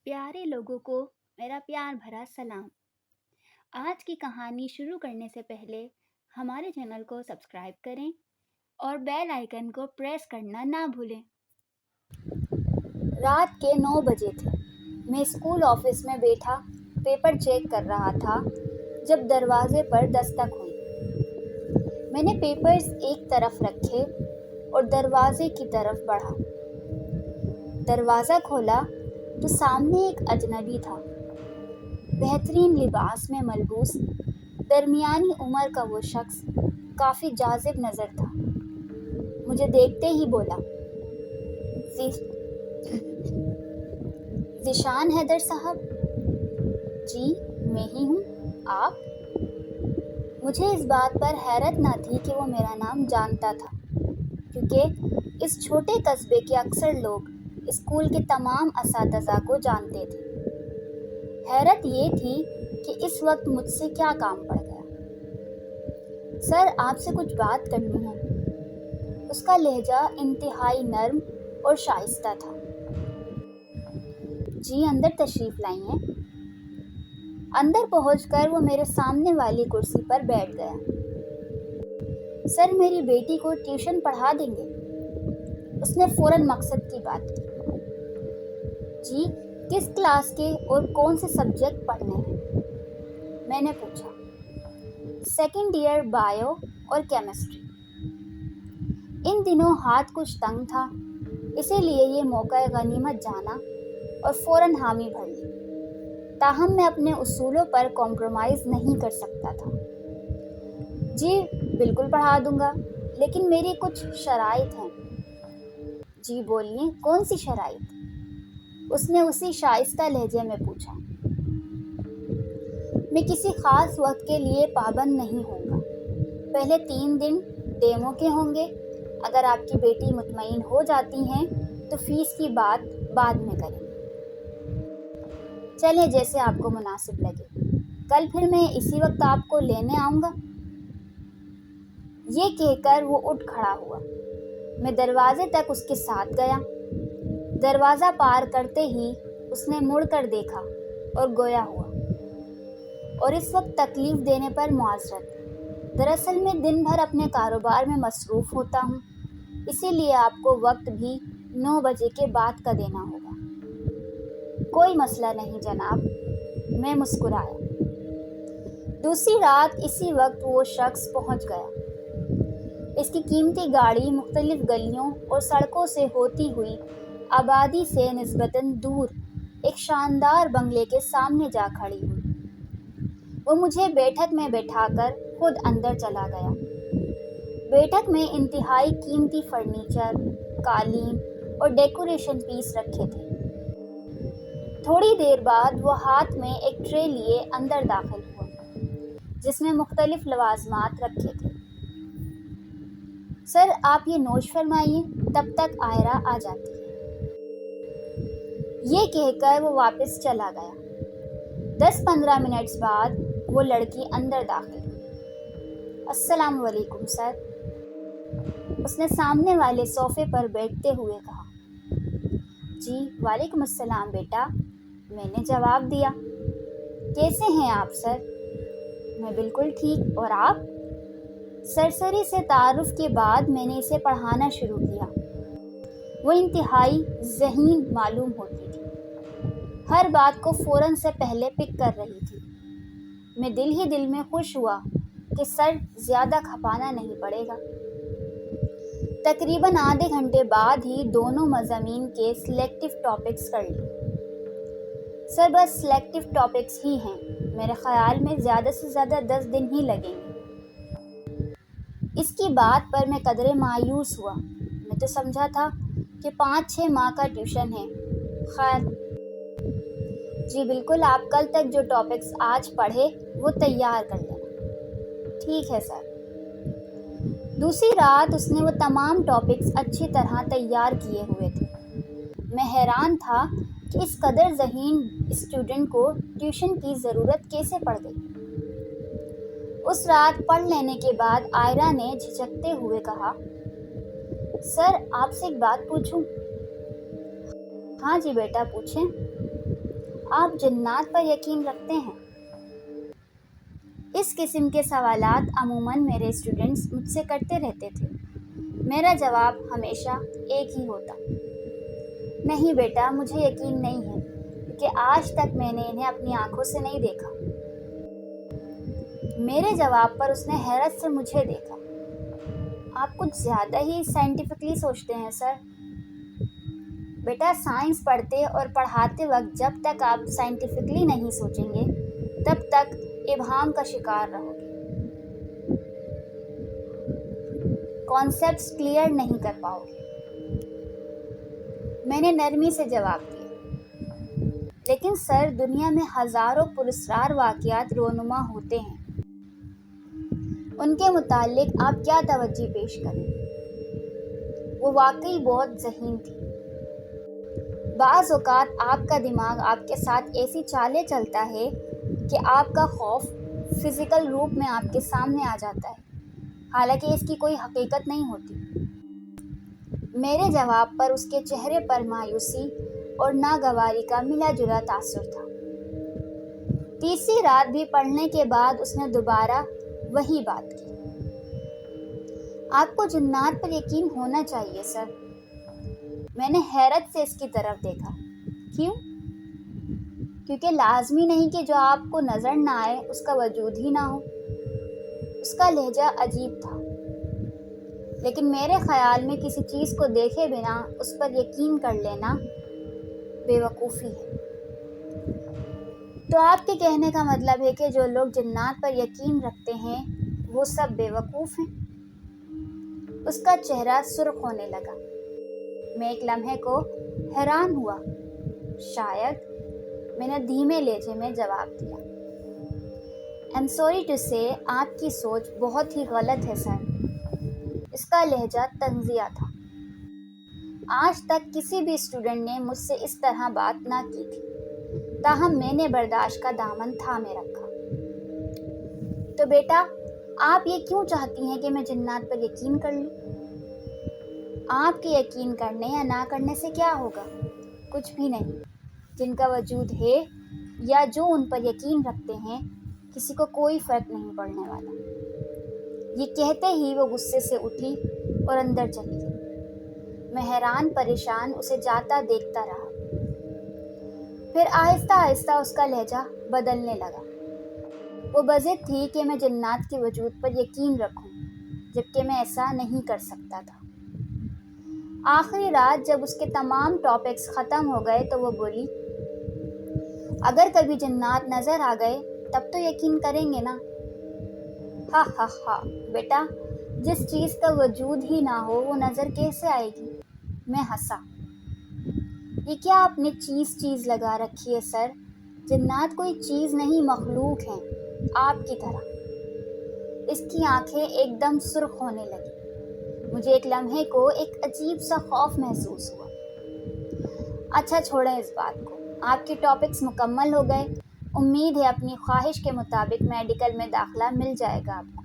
प्यारे लोगों को मेरा प्यार भरा सलाम। आज की कहानी शुरू करने से पहले हमारे चैनल को सब्सक्राइब करें और बेल आइकन को प्रेस करना ना भूलें। रात के 9 बजे थे। मैं स्कूल ऑफिस में बैठा पेपर चेक कर रहा था जब दरवाजे पर दस्तक हुई। मैंने पेपर्स एक तरफ रखे और दरवाजे की तरफ बढ़ा। दरवाज़ा खोला तो सामने एक अजनबी था। बेहतरीन लिबास में मलबूस दरमियानी उम्र का वो शख्स काफ़ी जाज़िब नज़र था। मुझे देखते ही बोला, ज़ीशान हैदर साहब। जी मैं ही हूँ, आप? मुझे इस बात पर हैरत न थी कि वो मेरा नाम जानता था, क्योंकि इस छोटे कस्बे के अक्सर लोग स्कूल के तमाम असातिज़ा को जानते थे। हैरत ये थी कि इस वक्त मुझसे क्या काम पड़ गया। सर, आपसे कुछ बात करनी है। उसका लहजा इंतहाई नर्म और शाइस्ता था। जी अंदर तशरीफ़ लाई हैं। अंदर पहुंचकर वो मेरे सामने वाली कुर्सी पर बैठ गया। सर, मेरी बेटी को ट्यूशन पढ़ा देंगे? उसने फ़ौरन मकसद की बात की। जी, किस क्लास के और कौन से सब्जेक्ट पढ़ने हैं? मैंने पूछा। सेकंड ईयर बायो और केमिस्ट्री। इन दिनों हाथ कुछ तंग था, इसीलिए ये मौका गनीमत जाना और फ़ौरन हामी भर ली। ताहम मैं अपने उसूलों पर कॉम्प्रोमाइज़ नहीं कर सकता था। जी बिल्कुल पढ़ा दूंगा, लेकिन मेरी कुछ शराइत हैं। जी बोलिए, कौन सी शराइत? उसने उसी शाइस्ता लहजे में पूछा। मैं किसी ख़ास वक्त के लिए पाबंद नहीं होऊंगा। पहले 3 दिन डेमो के होंगे। अगर आपकी बेटी मुतमईन हो जाती हैं तो फ़ीस की बात बाद में करेंगे। चलें, जैसे आपको मुनासिब लगे। कल फिर मैं इसी वक्त आपको लेने आऊँगा। ये कहकर वो उठ खड़ा हुआ। मैं दरवाजे तक उसके साथ गया। दरवाज़ा पार करते ही उसने मुड़कर देखा और गोया हुआ, और इस वक्त तकलीफ़ देने पर मुआज़रत। दरअसल मैं दिन भर अपने कारोबार में मसरूफ़ होता हूँ, इसीलिए आपको वक्त भी 9 बजे के बाद का देना होगा। कोई मसला नहीं जनाब, मैं मुस्कुराया। दूसरी रात इसी वक्त वो शख्स पहुँच गया। इसकी कीमती गाड़ी मुख्तलिफ गलियों और सड़कों से होती हुई आबादी से निस्बतन दूर एक शानदार बंगले के सामने जा खड़ी हुई। वो मुझे बैठक में बैठाकर खुद अंदर चला गया। बैठक में इंतहाई कीमती फर्नीचर, कालीन और डेकोरेशन पीस रखे थे। थोड़ी देर बाद वो हाथ में एक ट्रे लिए अंदर दाखिल हुआ, जिसमें मुख्तलिफ लवाजमात रखे थे। सर, आप ये नोश फरमाइए, तब तक आयरा आ जाती है। ये कहकर वो वापस चला गया। 10-15 मिनट्स बाद वो लड़की अंदर दाखिल हुई। अस्सलाम वालेकुम सर, उसने सामने वाले सोफ़े पर बैठते हुए कहा। जी वालेकुम अस्सलाम बेटा, मैंने जवाब दिया। कैसे हैं आप सर? मैं बिल्कुल ठीक, और आप? सरसरी से तारुफ के बाद मैंने इसे पढ़ाना शुरू किया। वो इंतहाई ज़हीन मालूम होती थी। हर बात को फ़ौरन से पहले पिक कर रही थी। मैं दिल ही दिल में खुश हुआ कि सर ज़्यादा खपाना नहीं पड़ेगा। तकरीबन आधे घंटे बाद ही दोनों मज़ामीन के सिलेक्टिव टॉपिक्स कर लिए। सर, बस सिलेक्टिव टॉपिक्स ही हैं। मेरे ख़याल में ज़्यादा से ज़्यादा 10 दिन ही लगेंगे। इसकी बात पर मैं कदरे मायूस हुआ। मैं तो समझा था कि 5-6 माह का ट्यूशन है। खैर, जी बिल्कुल, आप कल तक जो टॉपिक्स आज पढ़े वो तैयार कर लेना। ठीक है सर। दूसरी रात उसने वो तमाम टॉपिक्स अच्छी तरह तैयार किए हुए थे। मैं हैरान था कि इस कदर ज़हीन स्टूडेंट को ट्यूशन की ज़रूरत कैसे पड़ गई। उस रात पढ़ लेने के बाद आयरा ने झिझकते हुए कहा, सर आपसे एक बात पूछूं? हाँ जी बेटा, पूछें। آپ جنات پر یقین رکھتے ہیں؟ اس قسم کے سوالات عموماً میرے اسٹوڈنٹس مجھ سے کرتے رہتے تھے۔ میرا جواب ہمیشہ ایک ہی ہوتا: نہیں بیٹا، مجھے یقین نہیں ہے، کیونکہ آج تک میں نے انہیں اپنی آنکھوں سے نہیں دیکھا۔ میرے جواب پر اس نے حیرت سے مجھے دیکھا۔ آپ کچھ زیادہ ہی سائنٹیفکلی سوچتے ہیں سر۔ بیٹا، سائنس پڑھتے اور پڑھاتے وقت جب تک آپ سائنٹیفکلی نہیں سوچیں گے تب تک ابہام کا شکار رہو گے، کانسیپٹس کلیئر نہیں کر پاؤ گے۔ میں نے نرمی سے جواب دیا، لیکن سر، دنیا میں ہزاروں پراسرار واقعات رونما ہوتے ہیں، ان کے متعلق آپ کیا توجہ پیش کریں؟ وہ واقعی بہت ذہین تھی۔ بعض اوقات آپ کا دماغ آپ کے ساتھ ایسی چالیں چلتا ہے کہ آپ کا خوف فزیکل روپ میں آپ کے سامنے آ جاتا ہے، حالانکہ اس کی کوئی حقیقت نہیں ہوتی۔ میرے جواب پر اس کے چہرے پر مایوسی اور ناگواری کا ملا جلا تاثر تھا۔ تیسری رات بھی پڑھنے کے بعد اس نے دوبارہ وہی بات کی: آپ کو جنات پر یقین ہونا چاہیے سر۔ میں نے حیرت سے اس کی طرف دیکھا۔ کیوں؟ کیونکہ لازمی نہیں کہ جو آپ کو نظر نہ آئے اس کا وجود ہی نہ ہو۔ اس کا لہجہ عجیب تھا، لیکن میرے خیال میں کسی چیز کو دیکھے بنا اس پر یقین کر لینا بے وقوفی ہے۔ تو آپ کے کہنے کا مطلب ہے کہ جو لوگ جنات پر یقین رکھتے ہیں وہ سب بے وقوف ہیں؟ اس کا چہرہ سرخ ہونے لگا۔ میں ایک لمحے کو حیران ہوا۔ شاید، میں نے دھیمے لہجے میں جواب دیا۔ I'm sorry to say، آپ کی سوچ بہت ہی غلط ہے سر۔ اس کا لہجہ طنزیہ تھا۔ آج تک کسی بھی اسٹوڈنٹ نے مجھ سے اس طرح بات نہ کی تھی، تاہم میں نے برداشت کا دامن تھامے رکھا۔ تو بیٹا، آپ یہ کیوں چاہتی ہیں کہ میں جنات پر یقین کر لوں؟ آپ کے یقین کرنے یا نہ کرنے سے کیا ہوگا؟ کچھ بھی نہیں۔ جن کا وجود ہے یا جو ان پر یقین رکھتے ہیں، کسی کو کوئی فرق نہیں پڑنے والا۔ یہ کہتے ہی وہ غصے سے اٹھی اور اندر چلی گئی۔ میں حیران پریشان اسے جاتا دیکھتا رہا۔ پھر آہستہ آہستہ اس کا لہجہ بدلنے لگا۔ وہ بضد تھی کہ میں جنات کے وجود پر یقین رکھوں، جبکہ میں ایسا نہیں کر سکتا تھا۔ آخری رات جب اس کے تمام ٹاپکس ختم ہو گئے تو وہ بولی: اگر کبھی جنات نظر آ گئے تب تو یقین کریں گے نا؟ ہا ہا ہا بیٹا، جس چیز کا وجود ہی نہ ہو وہ نظر کیسے آئے گی؟ میں ہنسا۔ یہ کیا آپ نے چیز لگا رکھی ہے سر؟ جنات کوئی چیز نہیں، مخلوق ہیں، آپ کی طرح۔ اس کی آنکھیں ایک دم سرخ ہونے لگی۔ مجھے ایک لمحے کو ایک عجیب سا خوف محسوس ہوا۔ اچھا چھوڑیں اس بات کو، آپ کے ٹاپکس مکمل ہو گئے۔ امید ہے اپنی خواہش کے مطابق میڈیکل میں داخلہ مل جائے گا آپ کو۔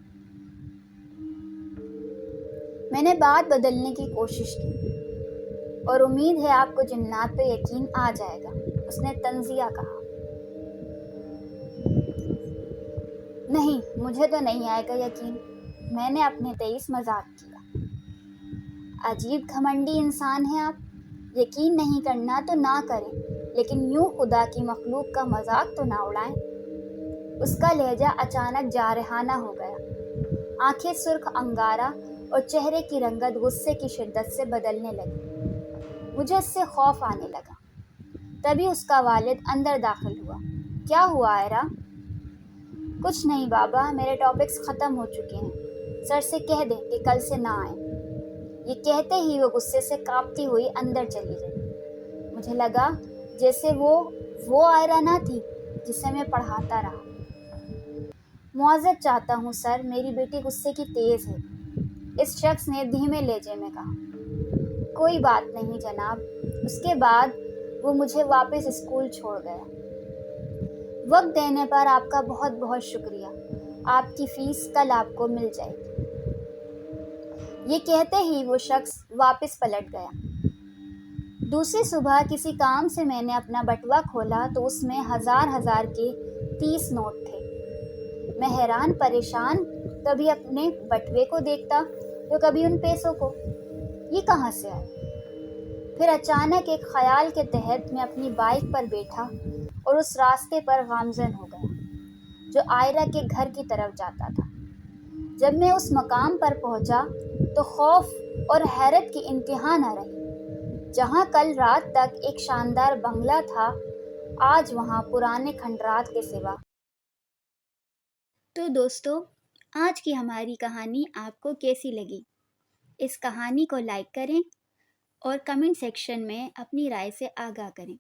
میں نے بات بدلنے کی کوشش کی، اور امید ہے آپ کو جنات پہ یقین آ جائے گا، اس نے طنزیہ کہا۔ نہیں، مجھے تو نہیں آئے گا یقین، میں نے اپنے تئیں مذاق کیا۔ عجیب گھمنڈی انسان ہیں آپ۔ یقین نہیں کرنا تو نہ کریں، لیکن یوں خدا کی مخلوق کا مذاق تو نہ اڑائیں۔ اس کا لہجہ اچانک جارحانہ ہو گیا۔ آنکھیں سرخ انگارہ اور چہرے کی رنگت غصے کی شدت سے بدلنے لگی۔ مجھے اس سے خوف آنے لگا۔ تبھی اس کا والد اندر داخل ہوا۔ کیا ہوا آئرہ؟ کچھ نہیں بابا، میرے ٹاپکس ختم ہو چکے ہیں، سر سے کہہ دیں کہ کل سے نہ آئیں۔ یہ کہتے ہی وہ غصے سے کانپتی ہوئی اندر چلی گئی۔ مجھے لگا جیسے وہ آئرہ نہ تھی جسے میں پڑھاتا رہا۔ معذرت چاہتا ہوں سر، میری بیٹی غصے کی تیز ہے، اس شخص نے دھیمے لہجے میں کہا۔ کوئی بات نہیں جناب۔ اس کے بعد وہ مجھے واپس اسکول چھوڑ گیا۔ وقت دینے پر آپ کا بہت بہت شکریہ۔ آپ کی فیس کل آپ کو مل جائے گی۔ یہ کہتے ہی وہ شخص واپس پلٹ گیا۔ दूसरी सुबह किसी काम से मैंने अपना बटुआ खोला तो उसमें हजार के 30 नोट थे। मैं हैरान परेशान कभी अपने बटुए को देखता तो कभी उन पैसों को। ये कहाँ से आए? फिर अचानक एक ख्याल के तहत मैं अपनी बाइक पर बैठा और उस रास्ते पर गामज़न हो गया जो आयरा के घर की तरफ जाता था। जब मैं उस मकाम पर पहुंचा तो खौफ और हैरत की इंतहा न रही। जहां कल रात तक एक शानदार बंगला था, आज वहां पुराने खंडरात के सिवा। तो दोस्तों, आज की हमारी कहानी आपको कैसी लगी? इस कहानी को लाइक करें और कमेंट सेक्शन में अपनी राय से आगाह करें।